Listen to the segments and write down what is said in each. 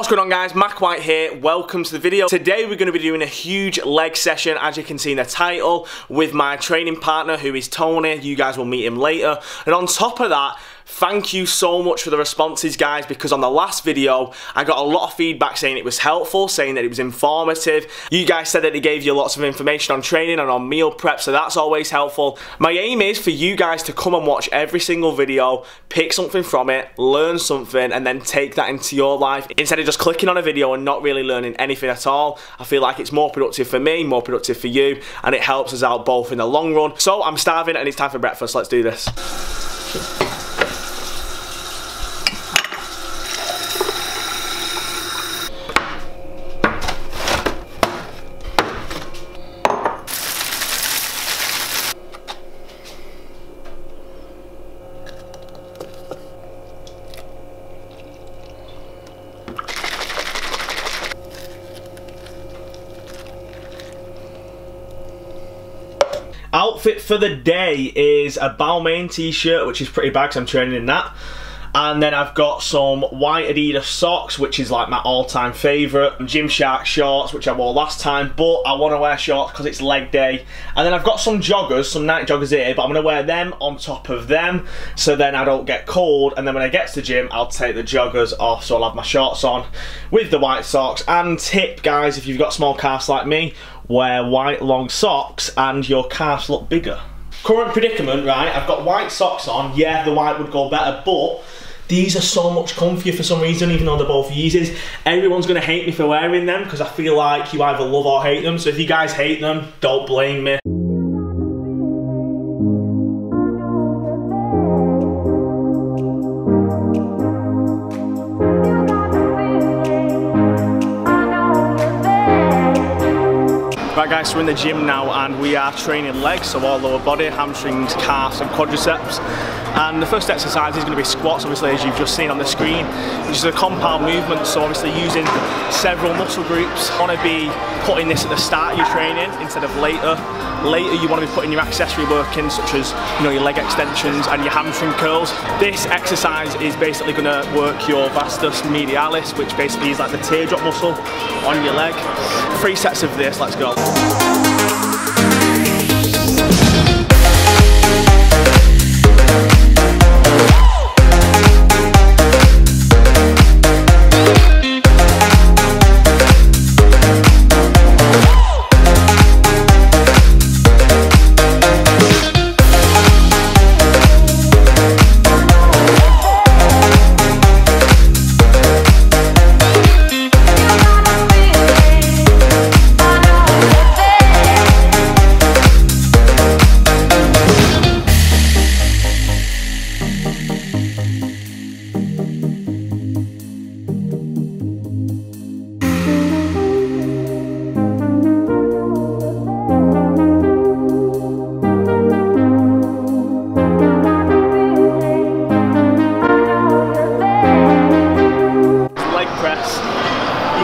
What's going on, guys? Mac White here. Welcome to the video. Today we're going to be doing a huge leg session, as you can see in the title, with my training partner who is Tony. You guys will meet him later. And on top of that, thank you so much for the responses, guys, because on the last video I got a lot of feedback saying it was helpful, saying that it was informative. You guys said that it gave you lots of information on training and on meal prep, so that's always helpful. My aim is for you guys to come and watch every single video, pick something from it, learn something, and then take that into your life instead of just clicking on a video and not really learning anything at all. I feel like it's more productive for me, more productive for you, and it helps us out both in the long run. So I'm starving and it's time for breakfast. Let's do this. Outfit for the day is a Balmain t-shirt, which is pretty bad because I'm training in that. And then I've got some white Adidas socks, which is like my all-time favourite. Gymshark shorts, which I wore last time, but I want to wear shorts because it's leg day. And then I've got some joggers, some night joggers here, but I'm going to wear them on top of them, so then I don't get cold. And then when I get to the gym, I'll take the joggers off, so I'll have my shorts on with the white socks. And tip, guys, if you've got small calves like me, wear white long socks and your calves look bigger. Current predicament, right? I've got white socks on. Yeah, the white would go better, but these are so much comfier for some reason, even though they're both Yeezys. Everyone's gonna hate me for wearing them because I feel like you either love or hate them. So if you guys hate them, don't blame me. Right, guys, so we're in the gym now and we are training legs, so all lower body, hamstrings, calves and quadriceps. And the first exercise is going to be squats, obviously, as you've just seen on the screen, which is a compound movement, so obviously using several muscle groups. You want to be putting this at the start of your training instead of later. Later you want to be putting your accessory work in, such as, you know, your leg extensions and your hamstring curls. This exercise is basically going to work your vastus medialis, which basically is like the teardrop muscle on your leg. 3 sets of this, let's go.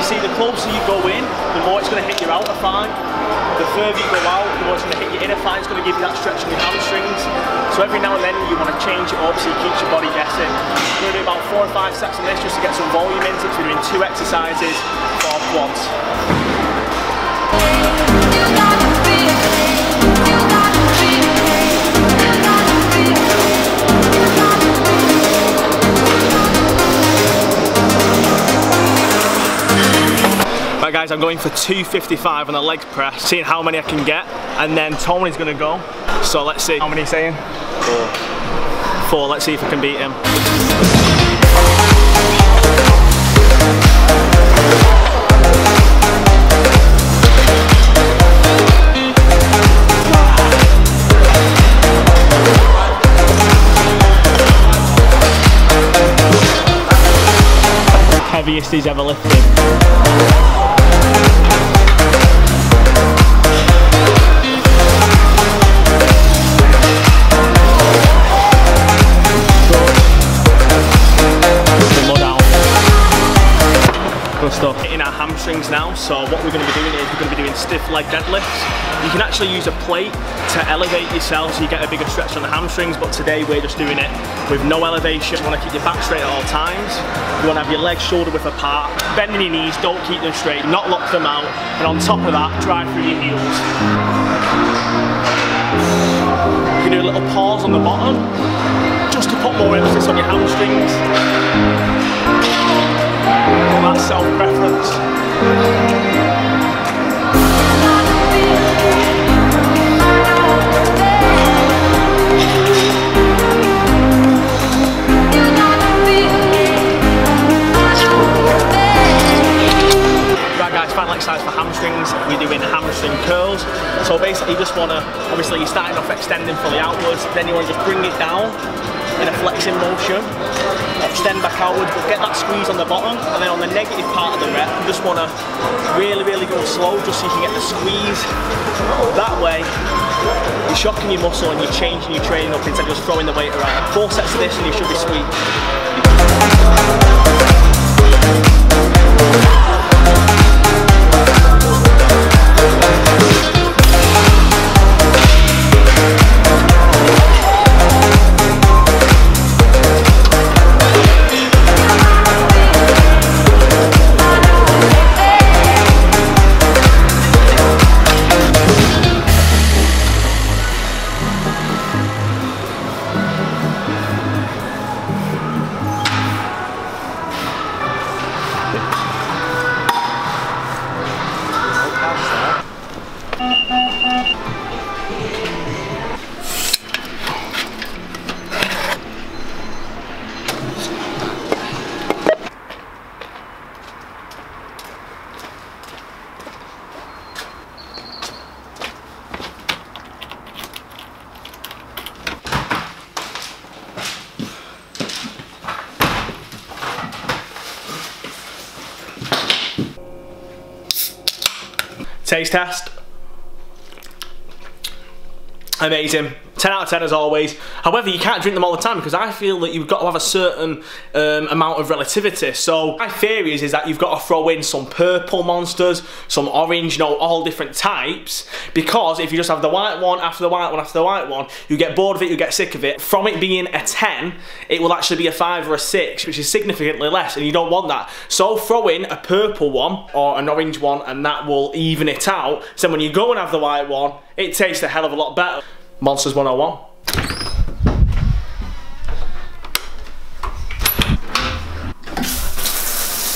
The closer you go in, the more it's going to hit your outer thigh. The further you go out, the more it's going to hit your inner thigh. It's going to give you that stretch in your hamstrings. So every now and then you want to change it up so it keeps your body guessing. We're going to do about 4 or 5 sets of this just to get some volume into it. So we're doing 2 exercises for quads. Right, guys, I'm going for 255 on the leg press, seeing how many I can get, and then Tony's gonna go. So let's see. How many are you saying? 4. 4, let's see if I can beat him. Heaviest he's ever lifted. Good stuff. Hitting our hamstrings now, so what we're going to be doing is we're going to be doing stiff leg deadlifts. You can actually use a plate to elevate yourself so you get a bigger stretch on the hamstrings, but today we're just doing it with no elevation. You want to keep your back straight at all times. You want to have your legs shoulder width apart, bending your knees, don't keep them straight, not lock them out, and on top of that, drive through your heels. You can do a little pause on the bottom, just to put more emphasis on your hamstrings. And that's self-preference. Final exercise for hamstrings, we're doing hamstring curls. So basically you just want to, obviously you're starting off extending fully outwards, then you want to just bring it down in a flexing motion, extend back outwards, but get that squeeze on the bottom, and then on the negative part of the rep, you just want to really go slow just so you can get the squeeze. That way, you're shocking your muscle and you're changing your training up instead of just throwing the weight around. 4 sets of this and you should be sweet. Taste test. Amazing. 10 out of 10 as always. However, you can't drink them all the time because I feel that you've got to have a certain amount of relativity. So my theory is that you've got to throw in some purple monsters, some orange, you know, all different types, because if you just have the white one after the white one after the white one, you get bored of it, you get sick of it. From it being a 10, it will actually be a 5 or a 6, which is significantly less, and you don't want that. So throw in a purple one or an orange one and that will even it out. So when you go and have the white one, it tastes a hell of a lot better. Monsters 101.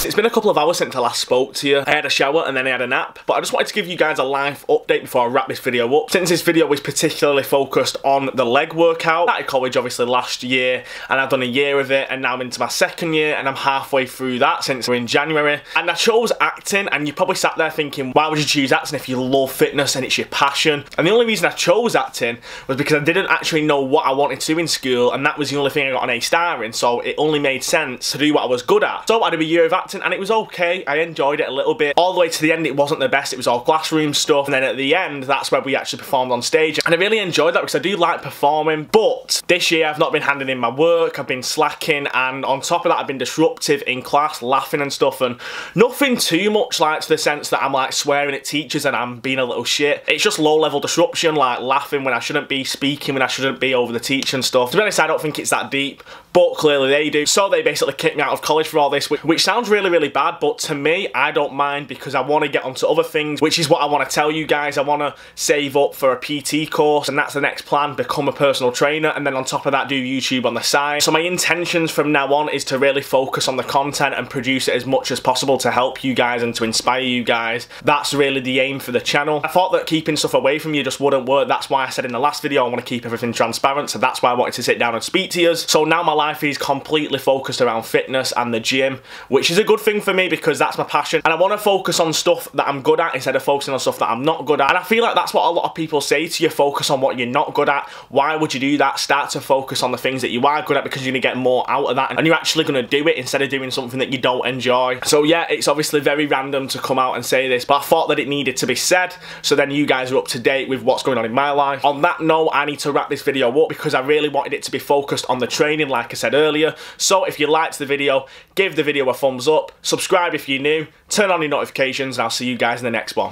It's been a couple of hours since I last spoke to you. I had a shower and then I had a nap, but I just wanted to give you guys a live update before I wrap this video up. Since this video was particularly focused on the leg workout, I started college obviously last year and I've done a year of it, and now I'm into my 2nd year and I'm halfway through that since we're in January. And I chose acting, and you probably sat there thinking, why would you choose acting if you love fitness and it's your passion? And the only reason I chose acting was because I didn't actually know what I wanted to do in school, and that was the only thing I got an A star in, so it only made sense to do what I was good at. So I did a year of acting and it was okay. I enjoyed it a little bit. All the way to the end it wasn't the best, it was all classroom stuff, and then at the end that's where we actually performed on stage, and I really enjoyed that because I do like performing. But this year I've not been handing in my work, I've been slacking, and on top of that I've been disruptive in class, laughing and stuff, and nothing too much like to the sense that I'm like swearing at teachers and I'm being a little shit. It's just low level disruption, like laughing when I shouldn't be, speaking when I shouldn't be over the teacher and stuff. To be honest, I don't think it's that deep, but clearly they do. So they basically kicked me out of college for all this, which sounds really bad, but to me, I don't mind because I want to get onto other things, which is what I want to tell you guys. I want to save up for a PT course, and that's the next plan, become a personal trainer, and then on top of that do YouTube on the side. So my intentions from now on is to really focus on the content and produce it as much as possible to help you guys and to inspire you guys. That's really the aim for the channel. I thought that keeping stuff away from you just wouldn't work. That's why I said in the last video I want to keep everything transparent, so that's why I wanted to sit down and speak to you. So now my life is completely focused around fitness and the gym, which is a good thing for me because that's my passion, and I want to focus on stuff that I'm good at instead of focusing on stuff that I'm not good at. And I feel like that's what a lot of people say to you, focus on what you're not good at. Why would you do that? Start to focus on the things that you are good at, because you're going to get more out of that and you're actually going to do it instead of doing something that you don't enjoy. So yeah, it's obviously very random to come out and say this, but I thought that it needed to be said, so then you guys are up to date with what's going on in my life. On that note, I need to wrap this video up because I really wanted it to be focused on the training, like like I said earlier. So if you liked the video, give the video a thumbs up, subscribe if you're new, turn on your notifications, and I'll see you guys in the next one.